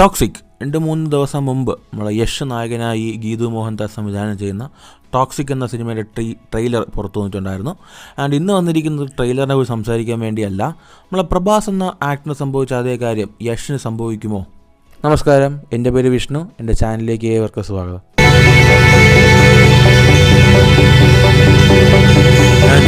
Toxic 2-3 ദിവസം മുമ്പ് നമ്മളെ യശ് നായകനായി ഗീതു മോഹൻദാസ് സംവിധാനം ചെയ്യുന്ന ടോക്സിക് എന്ന സിനിമയുടെ ട്രെയിലർ പുറത്തു വന്നിട്ടുണ്ടായിരുന്നു. ആൻഡ് ഇന്ന് വന്നിരിക്കുന്നത് ട്രെയിലറിനെ കുറിച്ച് സംസാരിക്കാൻ വേണ്ടിയല്ല, നമ്മളെ പ്രഭാസ് എന്ന ആക്ടറിന് സംഭവിച്ച അതേ കാര്യം യഷിന് സംഭവിക്കുമോ? നമസ്കാരം, എൻ്റെ പേര് വിഷ്ണു. എൻ്റെ ചാനലിലേക്ക് ഏവർക്കും സ്വാഗതം.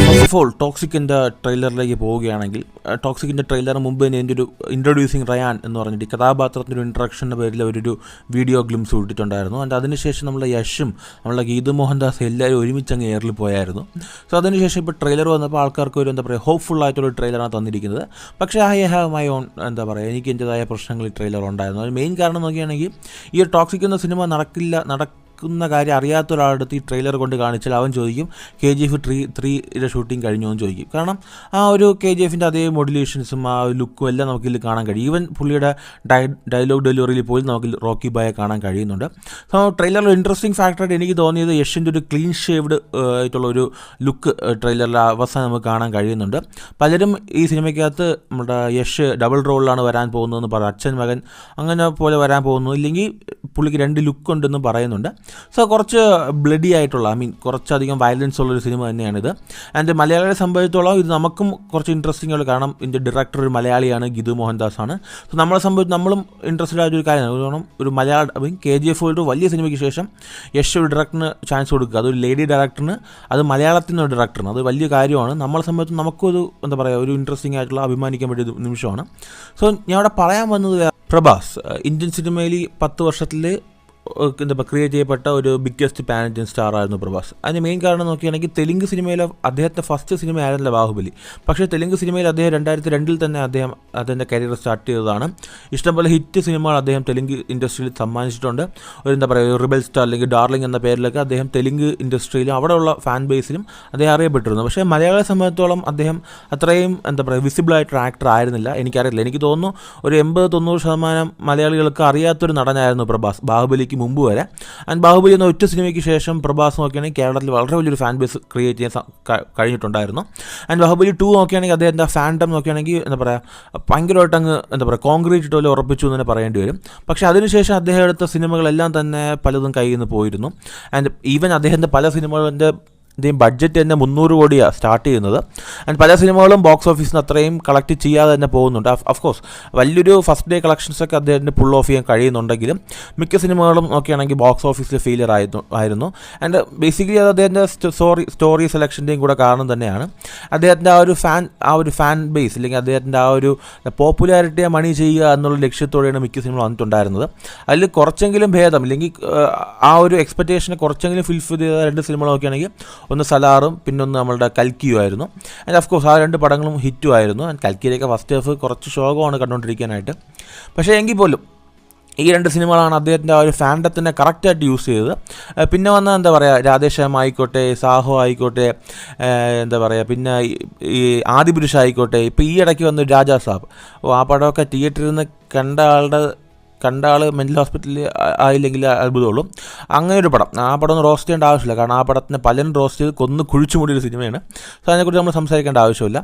ഫസ്റ്റ് ഓഫ് ഓൾ ടോക്സിക്കിൻ്റെ ട്രെയിലറിലേക്ക് പോവുകയാണെങ്കിൽ, ടോക്സിക്കിൻ്റെ ട്രെയിലറിന് മുമ്പ് തന്നെ എൻ്റെ ഒരു ഇൻട്രൊഡ്യൂസിങ് റയാൻ എന്ന് പറഞ്ഞിട്ട് കഥാപാത്രത്തിൻ്റെ ഒരു ഇൻട്രഡക്ഷൻ്റെ പേരിൽ ഒരു വീഡിയോ ഗ്ലിംസ് വിട്ടിട്ടുണ്ടായിരുന്നു. ആൻഡ് അതിനുശേഷം നമ്മളെ യഷും നമ്മളെ ഗീതു മോഹൻദാസ് എല്ലാവരും ഒരുമിച്ച് അങ്ങ് എയറിൽ പോയായിരുന്നു. സോ അതിനുശേഷം ഇപ്പോൾ ട്രെയിലർ വന്നപ്പോൾ ആൾക്കാർക്ക് ഒരു ഹോപ്പ്ഫുൾ ആയിട്ടുള്ള ട്രെയിലറാണ് തന്നിരിക്കുന്നത്. പക്ഷേ ഐ ഹാവ് മൈ ഓൺ എനിക്ക് എൻ്റെതായ പ്രശ്നങ്ങൾ ഈ ട്രെയിലർ ഉണ്ടായിരുന്നു. അതിന് മെയിൻ കാരണം നോക്കുകയാണെങ്കിൽ, ഈ ഒരു ടോക്സിക് എന്ന സിനിമ നടക്കുന്ന കാര്യം അറിയാത്ത ഒരാളടുത്ത് ഈ ട്രെയിലർ കൊണ്ട് കാണിച്ചാൽ അവൻ ചോദിക്കും KGF 3 ഷൂട്ടിംഗ് കഴിഞ്ഞോ എന്ന് ചോദിക്കും. കാരണം ആ ഒരു KGFൻ്റെ അതേ മോഡുലേഷൻസും ആ ഒരു ലുക്കും എല്ലാം നമുക്കിതിൽ കാണാൻ കഴിയും. ഈവൻ പുള്ളിയുടെ ഡയലോഗ് ഡെലിവറിയിൽ പോലും നമുക്ക് റോക്കി ബായെ കാണാൻ കഴിയുന്നുണ്ട്. സോ ട്രെയിലറിൽ ഇൻട്രസ്റ്റിംഗ് ഫാക്ടറായിട്ട് എനിക്ക് തോന്നിയത് യഷിൻ്റെ ഒരു ക്ലീൻ ഷേവ്ഡ് ആയിട്ടുള്ള ഒരു ലുക്ക് ട്രെയിലറിൽ അവസാനം നമുക്ക് കാണാൻ കഴിയുന്നുണ്ട്. പലരും ഈ സിനിമയ്ക്കകത്ത് നമ്മുടെ യഷ് ഡബിൾ റോളിലാണ് വരാൻ പോകുന്നതെന്ന് പറയും, അച്ഛൻ മകൻ അങ്ങനെ പോലെ വരാൻ പോകുന്നു, ഇല്ലെങ്കിൽ പുള്ളിക്ക് 2 ലുക്ക് ഉണ്ടെന്ന് പറയുന്നുണ്ട്. സോ കുറച്ച് ബ്ലഡി ആയിട്ടുള്ള കുറച്ചധികം വയലൻസ് ഉള്ളൊരു സിനിമ തന്നെയാണിത്. ആൻഡ് മലയാളികളെ സംബന്ധിച്ചോളം ഇത് നമുക്കും കുറച്ച് ഇൻട്രസ്റ്റിംഗ് ഉള്ള, കാരണം ഇതിൻ്റെ ഡയറക്ടർ ഒരു മലയാളിയാണ്, ഗീതു മോഹൻദാസ് ആണ്. സോ നമ്മളെ സംബന്ധിച്ച് നമ്മളും ഇൻട്രസ്റ്റഡ് ആയിട്ടൊരു കാര്യമാണ്. കാരണം ഒരു മലയാളം KGF ഒരു വലിയ സിനിമയ്ക്ക് ശേഷം യശ് ഒരു ഡയറക്ടറിന് ചാൻസ് കൊടുക്കുക, അതൊരു ലേഡി ഡയറക്ടറിന്, അത് മലയാളത്തിൽ നിന്നൊരു ഡയറക്ടറിന്, അത് വലിയ കാര്യമാണ്. നമ്മളെ സംബന്ധിച്ച് നമുക്കൊരു ഒരു ഇൻട്രസ്റ്റിംഗ് ആയിട്ടുള്ള അഭിമാനിക്കാൻ പറ്റിയ നിമിഷമാണ്. സോ ഞാൻ അവിടെ പറയാൻ വന്നത്, പ്രഭാസ് ഇന്ത്യൻ സിനിമയിൽ 10 വർഷത്തിൽ ക്രിയേറ്റ് ചെയ്യപ്പെട്ട ഒരു ബിഗ്ഗസ്റ്റ് പാൻ ഇന്ത്യൻ സ്റ്റാർ ആയിരുന്നു പ്രഭാസ്. അതിന് മെയിൻ കാരണം നോക്കുകയാണെങ്കിൽ, തെലുങ്ക് സിനിമയിൽ അദ്ദേഹത്തിൻ്റെ ഫസ്റ്റ് സിനിമ ആയിരുന്നില്ല ബാഹുബലി. പക്ഷേ തെലുങ്ക് സിനിമയിൽ അദ്ദേഹം 2002 തന്നെ അദ്ദേഹത്തിൻ്റെ കരിയർ സ്റ്റാർട്ട് ചെയ്തതാണ്. ഇഷ്ടംപോലെ ഹിറ്റ് സിനിമകൾ അദ്ദേഹം തെലുങ്ക് ഇൻഡസ്ട്രിയിൽ സമ്മാനിച്ചിട്ടുണ്ട്. ഒരു റിബൽ സ്റ്റാർ അല്ലെങ്കിൽ ഡാർലിംഗ് എന്ന പേരിലൊക്കെ അദ്ദേഹം തെലുങ്ക് ഇൻഡസ്ട്രിയിലും അവിടെയുള്ള ഫാൻ ബേസിലും അദ്ദേഹം അറിയപ്പെട്ടിരുന്നു. പക്ഷേ മലയാളിയെ സംബന്ധിച്ചോളം അദ്ദേഹം അത്രയും വിസിബിളായിട്ടൊരു ആക്ടർ ആയിരുന്നില്ല. എനിക്കറിയില്ല, എനിക്ക് തോന്നുന്നു ഒരു 80-90% മലയാളികൾക്ക് അറിയാത്തൊരു നടനായിരുന്നു പ്രഭാസ് ബാഹുബലിക്ക് മുമ്പ് വരെ. ആൻഡ് ബാഹുബലി എന്ന ഒറ്റ സിനിമയ്ക്ക് ശേഷം പ്രഭാസ് നോക്കുകയാണെങ്കിൽ കേരളത്തിൽ വളരെ വലിയൊരു ഫാൻ ബേസ് ക്രിയേറ്റ് ചെയ്യാൻ കഴിഞ്ഞിട്ടുണ്ടായിരുന്നു. ആൻഡ് ബാഹുബലി 2 നോക്കുകയാണെങ്കിൽ അദ്ദേഹത്തിൻ്റെ ഫാൻഡം നോക്കുകയാണെങ്കിൽ ഭയങ്കരമായിട്ട് അങ്ങ് കോൺക്രീറ്റ് പോലെ ഉറപ്പിച്ചു എന്ന് തന്നെ പറയേണ്ടി വരും. പക്ഷേ അതിനുശേഷം അദ്ദേഹം എടുത്ത സിനിമകളെല്ലാം തന്നെ പലതും കയ്യിൽ നിന്ന് പോയിരുന്നു. ആൻഡ് ഈവൻ അദ്ദേഹത്തിൻ്റെ പല സിനിമകളുടെ ബഡ്ജറ്റ് തന്നെ 300 കോടിയാണ് സ്റ്റാർട്ട് ചെയ്യുന്നത്. ആൻഡ് പല സിനിമകളും ബോക്സ് ഓഫീസിൽ നിന്ന് അത്രയും കളക്ട് ചെയ്യാതെ തന്നെ പോകുന്നുണ്ട്. ഓഫ്കോഴ്സ് വലിയൊരു ഫസ്റ്റ് ഡേ കളക്ഷൻസൊക്കെ അദ്ദേഹത്തിന് പുൾ ഓഫ് ചെയ്യാൻ കഴിയുന്നുണ്ടെങ്കിലും മിക്ക സിനിമകളും നോക്കുകയാണെങ്കിൽ ബോക്സ് ഓഫീസിൽ ഫെയിലിയർ ആയിരുന്നു. ആൻഡ് ബേസിക്കലി അത് അദ്ദേഹത്തിൻ്റെ സ്റ്റോറി സെലക്ഷൻ്റെയും കൂടെ കാരണം തന്നെയാണ്. അദ്ദേഹത്തിൻ്റെ ആ ഒരു ഫാൻ ബേസ് അല്ലെങ്കിൽ അദ്ദേഹത്തിൻ്റെ ആ ഒരു പോപ്പുലാരിറ്റിയെ മണി ചെയ്യുക എന്നുള്ള ലക്ഷ്യത്തോടെയാണ് മിക്ക സിനിമകൾ വന്നിട്ടുണ്ടായിരുന്നത്. അതിൽ കുറച്ചെങ്കിലും ഭേദം, അല്ലെങ്കിൽ ആ ഒരു എക്സ്പെക്റ്റേഷനെ കുറച്ചെങ്കിലും ഫുൾഫിൽ ചെയ്ത 2 സിനിമകൾ നോക്കുകയാണെങ്കിൽ, ഒന്ന് സലാറും പിന്നൊന്ന് നമ്മളുടെ കൽക്കിയുമായിരുന്നു. ആൻഡ് ഓഫ്കോഴ്സ് ആ 2 പടങ്ങളും ഹിറ്റും ആയിരുന്നു. ആൻഡ് കൽക്കിയിലേക്ക് ഫസ്റ്റ് ഹാഫ് കുറച്ച് ശോകമാണ് കണ്ടുകൊണ്ടിരിക്കാനായിട്ട്. പക്ഷേ എങ്കിൽ പോലും ഈ 2 സിനിമകളാണ് അദ്ദേഹത്തിൻ്റെ ആ ഒരു ഫാൻഡത്തിനെ കറക്റ്റായിട്ട് യൂസ് ചെയ്തത്. പിന്നെ വന്ന രാധേശ്യാം ആയിക്കോട്ടെ, സാഹോ ആയിക്കോട്ടെ, പിന്നെ ഈ ആദിപുരുഷ ആയിക്കോട്ടെ, ഇപ്പോൾ ഈ ഇടയ്ക്ക് വന്ന രാജാ സാബ്, ആ പടമൊക്കെ തിയേറ്ററിൽ നിന്ന് കണ്ട ആൾ മെൻ്റൽ ഹോസ്പിറ്റലിൽ ആയില്ലെങ്കിൽ അത്ഭുതമുള്ളൂ. അങ്ങനെ ഒരു പടം, ആ പടം ഒന്ന് റോസ്റ്റ് ചെയ്യേണ്ട ആവശ്യമില്ല, കാരണം ആ പടത്തിന് പലരും റോസ്റ്റ് ചെയ്ത് കൊന്ന് കുഴിച്ചു മൂടിയൊരു സിനിമയാണ്. സോ അതിനെക്കുറിച്ച് നമ്മൾ സംസാരിക്കേണ്ട ആവശ്യമില്ല.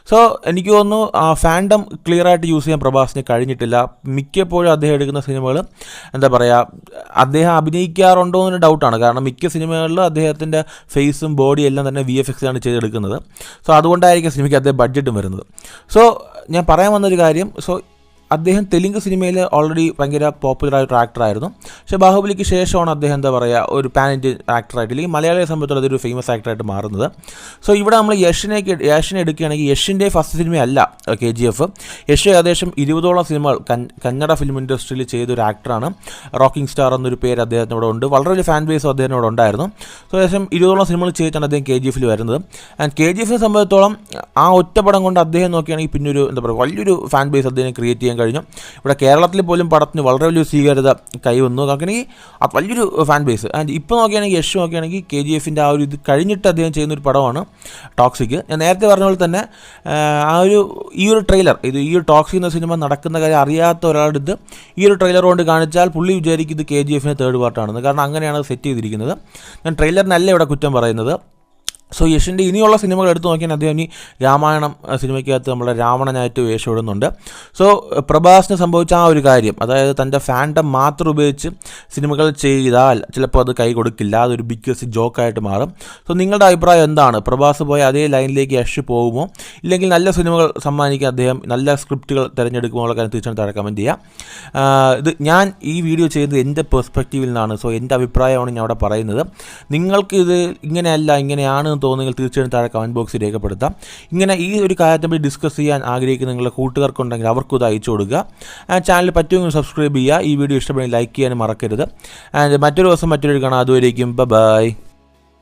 സോ എനിക്ക് തോന്നുന്നു ആ ഫാൻഡം ക്ലിയറായിട്ട് യൂസ് ചെയ്യാൻ പ്രഭാസിന് കഴിഞ്ഞിട്ടില്ല. മിക്കപ്പോഴും അദ്ദേഹം എടുക്കുന്ന സിനിമകൾ അദ്ദേഹം അഭിനയിക്കാറുണ്ടോ എന്നൊരു ഡൗട്ടാണ്. കാരണം മിക്ക സിനിമകളിലും അദ്ദേഹത്തിൻ്റെ ഫേസും ബോഡിയും എല്ലാം തന്നെ VFX ആണ് ചെയ്തെടുക്കുന്നത്. സോ അതുകൊണ്ടായിരിക്കും സിനിമയ്ക്ക് അദ്ദേഹം ബഡ്ജറ്റും വരുന്നത്. സോ ഞാൻ പറയാൻ വന്നൊരു കാര്യം, അദ്ദേഹം തെലുങ്ക് സിനിമയിൽ ഓൾറെഡി ഭയങ്കര പോപ്പുലറായിട്ടൊരു ആക്ടറായിരുന്നു. പക്ഷേ ബാഹുബലിക്ക് ശേഷമാണ് അദ്ദേഹം ഒരു പാൻ ഇന്ത്യൻ ആക്ടറായിട്ട്, അല്ലെങ്കിൽ മലയാളിയെ സംബന്ധിച്ചുള്ള അതൊരു ഫേമസ് ആക്ടറായിട്ട് മാറുന്നത്. സോ ഇവിടെ നമ്മൾ യഷിനെ എടുക്കുകയാണെങ്കിൽ, യഷിൻ്റെ ഫസ്റ്റ് സിനിമയല്ല KGF. യഷ് ഏകദേശം 20ഓളം സിനിമകൾ കന്നഡ ഫിലിം ഇൻഡസ്ട്രിയിൽ ചെയ്തൊരു ആക്ടറാണ്. റോക്കിംഗ് സ്റ്റാർ എന്നൊരു പേര് അദ്ദേഹത്തിനോട് ഉണ്ട്. വളരെ വലിയ ഫാൻ ബേസും അദ്ദേഹത്തിനോട് ഉണ്ടായിരുന്നു. സോ ഏകദേശം 20ഓളം സിനിമകൾ ചെയ്തിട്ടാണ് അദ്ദേഹം KGF വരുന്നത്. ആൻഡ് KGF സംബന്ധിച്ചോളം ആ ഒറ്റ പടം കൊണ്ട് അദ്ദേഹം നോക്കുകയാണെങ്കിൽ പിന്നെ വലിയൊരു ഫാൻ ബേസ് അദ്ദേഹം ക്രിയേറ്റ് ചെയ്യാൻ കഴിഞ്ഞു. ഇവിടെ കേരളത്തിൽ പോലും പടത്തിന് വളരെ വലിയ സ്വീകാര്യത കൈവന്നു. നോക്കുകയാണെങ്കിൽ വലിയൊരു ഫാൻ ബേസ്. ആൻഡ് ഇപ്പോൾ നോക്കുകയാണെങ്കിൽ യഷ് നോക്കുകയാണെങ്കിൽ KGFൻ്റെ ആ ഒരു ഇത് കഴിഞ്ഞിട്ട് അദ്ദേഹം ചെയ്യുന്നൊരു പടമാണ് ടോക്സിക്. ഞാൻ നേരത്തെ പറഞ്ഞ പോലെ തന്നെ ഈ ഒരു ട്രെയിലർ, ഈ ഒരു ടോക്സിക് എന്ന സിനിമ നടക്കുന്ന കാര്യം അറിയാത്ത ഒരാളെടുത്ത് ഈ ഒരു ട്രെയിലർ കൊണ്ട് കാണിച്ചാൽ പുള്ളി വിചാരിക്കും ഇത് KGFൻ്റെ 3rd പാർട്ടാണെന്ന്. കാരണം അങ്ങനെയാണ് സെറ്റ് ചെയ്തിരിക്കുന്നത്. ഞാൻ ട്രെയിലറിനല്ല ഇവിടെ കുറ്റം പറയുന്നത്. സോ യഷിൻ്റെ ഇനിയുള്ള സിനിമകൾ എടുത്തു നോക്കിയാൽ അദ്ദേഹം ഇനി രാമായണം സിനിമയ്ക്കകത്ത് നമ്മളെ രാവണനായിട്ട് വേഷമിടുന്നുണ്ട്. സോ പ്രഭാസിന് സംഭവിച്ച ആ ഒരു കാര്യം, അതായത് തൻ്റെ ഫാൻഡം മാത്രം ഉപയോഗിച്ച് സിനിമകൾ ചെയ്താൽ ചിലപ്പോൾ അത് കൈ കൊടുക്കില്ല, അതൊരു ബിഗ്ഗസ്റ്റ് ജോക്കായിട്ട് മാറും. സോ നിങ്ങളുടെ അഭിപ്രായം എന്താണ്? പ്രഭാസ് പോയ അതേ ലൈനിലേക്ക് യഷ് പോകുമോ, ഇല്ലെങ്കിൽ നല്ല സിനിമകൾ സമ്മാനിക്കാൻ അദ്ദേഹം നല്ല സ്ക്രിപ്റ്റുകൾ തിരഞ്ഞെടുക്കുമോ എന്നുള്ള കാര്യം തീർച്ചയായിട്ടും താഴെ കമൻറ്റ് ചെയ്യുക. ഇത് ഞാൻ ഈ വീഡിയോ ചെയ്തത് എൻ്റെ പെർസ്പെക്റ്റീവിൽ നിന്നാണ്. സോ എൻ്റെ അഭിപ്രായമാണ് ഞാൻ അവിടെ പറയുന്നത്. നിങ്ങൾക്കിത് ഇങ്ങനെയല്ല ഇങ്ങനെയാണ് തോന്നുമെങ്കിൽ തീർച്ചയായും താഴെ കമൻറ്റ് ബോക്സിൽ രേഖപ്പെടുത്താം. ഇങ്ങനെ ഈ ഒരു കാര്യത്തെ ഡിസ്കസ് ചെയ്യാൻ ആഗ്രഹിക്കുന്ന നിങ്ങളുടെ കൂട്ടുകാർക്കുണ്ടെങ്കിൽ അവർക്കും ഇത് അയച്ചു കൊടുക്കുക. ചാനൽ പറ്റുമെങ്കിൽ സബ്സ്ക്രൈബ് ചെയ്യുക. ഈ വീഡിയോ ഇഷ്ടപ്പെടുമെങ്കിൽ ലൈക്ക് ചെയ്യാനും മറക്കരുത്. ആൻഡ് മറ്റൊരു ദിവസം മറ്റൊരു കാണാം. അതുവരേക്കും ബൈ.